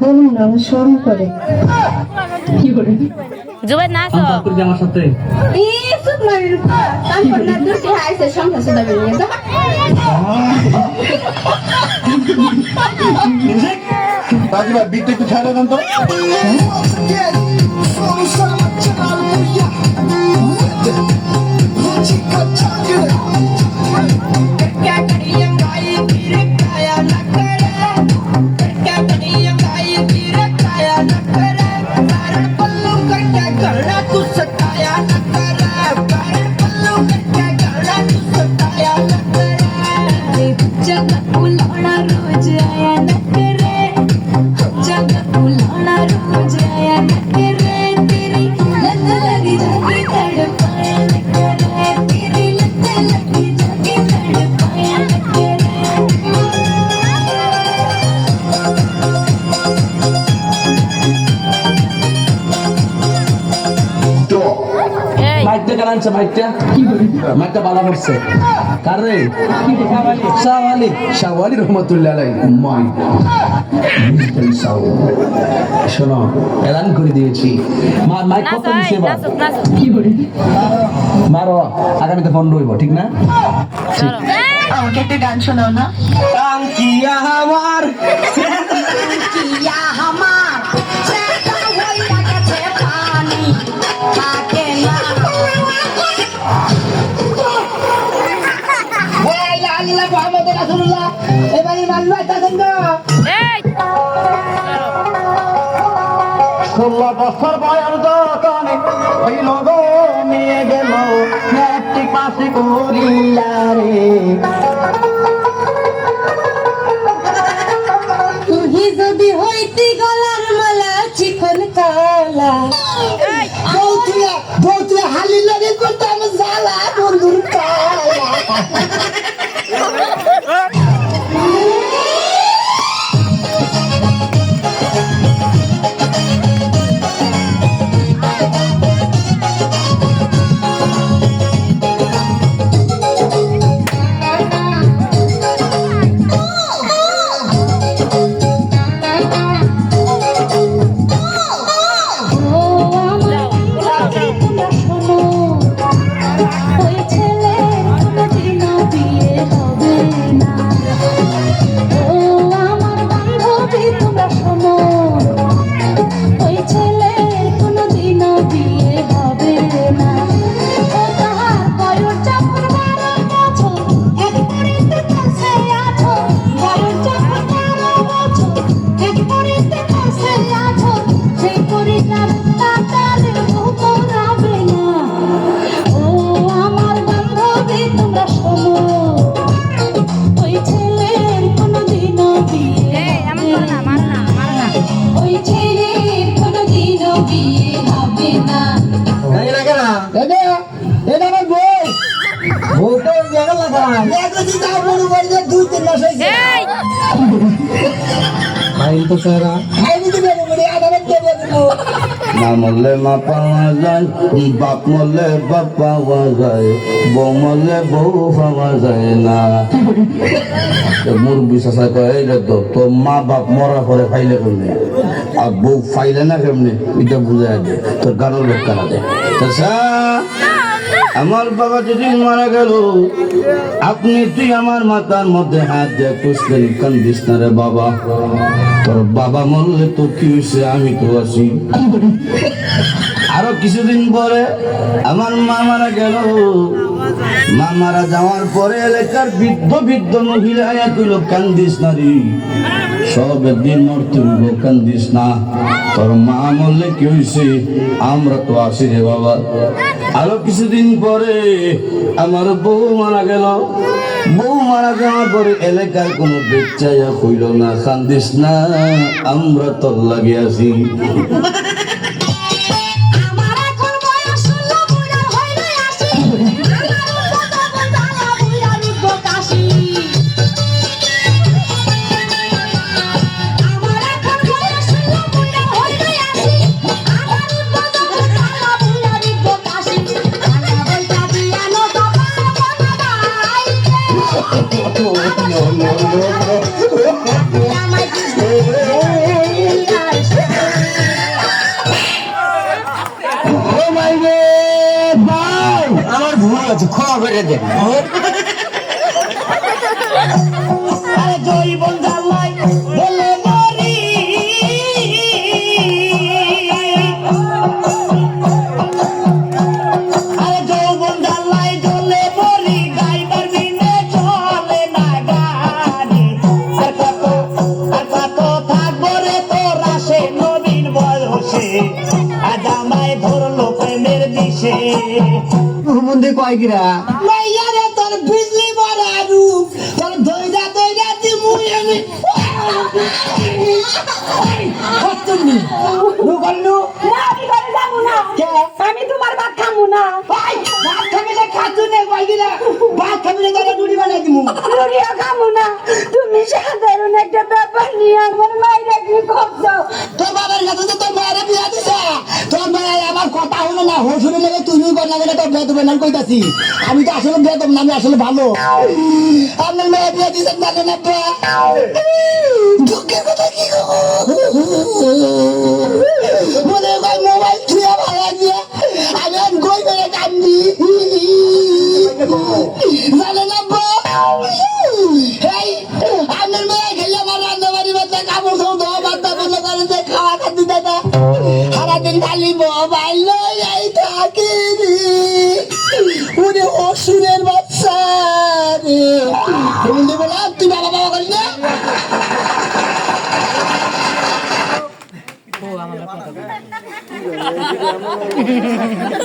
বলুন না, আমার শরম করে। কি করে জুবাই নাচো আমার সাথে চুপ মারের তারপর না দুটি হাইছে সংখ্যা সুদা বেরিয়ে যা রাজিবা বিট একটু ছাড়া দেন তো। মাইকটা কেন আনছে? মাইকটা বালা করছে কারে? শাহওয়ালি, শাহওয়ালি রহমতুল্লাহ আলাইহি। শোনো, এলান করে দিয়েছি। মাইক কত দিছে বা? কি করে মারো, আগামীতে বন্ধ হইব, ঠিক না? আমাকে একটা গান শোনাও না। টাঙ্কিয়া আমার কিয়া হামার চেষ্টা হইয়া গেছে পানি থাকে না। এই আল্লাহ মুহাম্মদ রাসূলুল্লাহ এবারে মানলো এটা দেন না। এই 16 বছর বয়স যতনে ওই লোক নিয়ে গেল একটি পাশে করিয়া রে। তুই যদি হইতি গলার মালা চিকন কালা বউতুয়া হালি লাগে করতাম জ্বালা বন্ধুর কালা। মা মরলে মা পাওয়া যায়, বাপ মরলে বাপ পাওয়া যায়, বউ মরলে বউ পাওয়া যায় না। মুরব্বী চাষা কয় তো মা বাপ মরার পরে ফাইলে কেমনি আর বউ ফাইলে না কেমনি এটা বুঝাই দে, তোর গানোর ব্যাখ্যা দে। আমার বাবা যেদিন মারা গেল আপনি তুই আমার মাথার মধ্যে হাত দিয়ে পুষলেন, কান্দিস না রে বাবা, তোর বাবা মরলে তো কি হয়েছে, আমি তো আছি। আরো কিছুদিন পরে আমার মা মারা গেল, মা মারা যাওয়ার পরে এলাকার বৃদ্ধ বৃদ্ধ মহিলা কইল কান্দিস না রে, সব একদিন মরতে হইব, কান্দিস না, তোর মা মরলে কি হয়েছে, আমরা তো আছি রে বাবা। আরো কিছুদিন পরে আমার বউ মারা গেল, বউ মারা যাওয়ার পরে এলাকার কোনো বেচ্চাইয়া হইল না, কান্দিস না, আমরা তোর লাগে আছি। Yeah. করছি, ক্ষমা করে দেন। আরে জৈবন জ্বালাই বলে মরি, আরে যৌবন জ্বালাই জ্বলে মরি, গাইবার বিনে চলে না গাড়ি। আর কত থাকবো রে তোর আসে নবীন বয়সে, আজ আমায় ধরলো প্রেমের দিশে। মন্দির কয় কিরা মাইয়া রে তোর বিজলি বড় রূপ, তোর দইরা দইরা দিমুই আমি। কতনি রুগলু না আমি ঘরে যাবো না, কে আমি তোমার ভাত খাবো না। ভাই ভাত খাবি না, খাতু নে কইগিরা ভাত খাবি না, তোরা রুটি বানাই দিমু। রুটিও খাবো না। তুমি সাধারণ একটা ব্যাপার নিয়ে আমার মায়েরা কি করছো? তোর বাবার কাছে তো তোর মায়ের বিয়া দিছে, তোর মায়ের আমার কথা হলো না, হসুরে লেগে তুই করনা গেলে তোর বেদ বেনাল কইতাছি। আমি তো আসলে বেদম না, আমি আসলে ভালো। আপনার মেয়ে বিয়া দিছে না না না, দুঃখের কথা কি গো, মনে হয় মোবাইল ছুঁয়া ভাড়া দিয়ে আমি আর গই বেড়ে কান্দি জানে না বো। এই আপনার মেয়ে খেলে আমার রান্না বাড়ি বাচ্চা কাপড় সব ধোয়া বাচ্চা বলে করে যে খাওয়া খাতে দাদা সারাদিন খালি মোবাইল লই থাকি উনি অসুরের বাচ্চা রে। বলে তুই বাবা বাবা করিস না।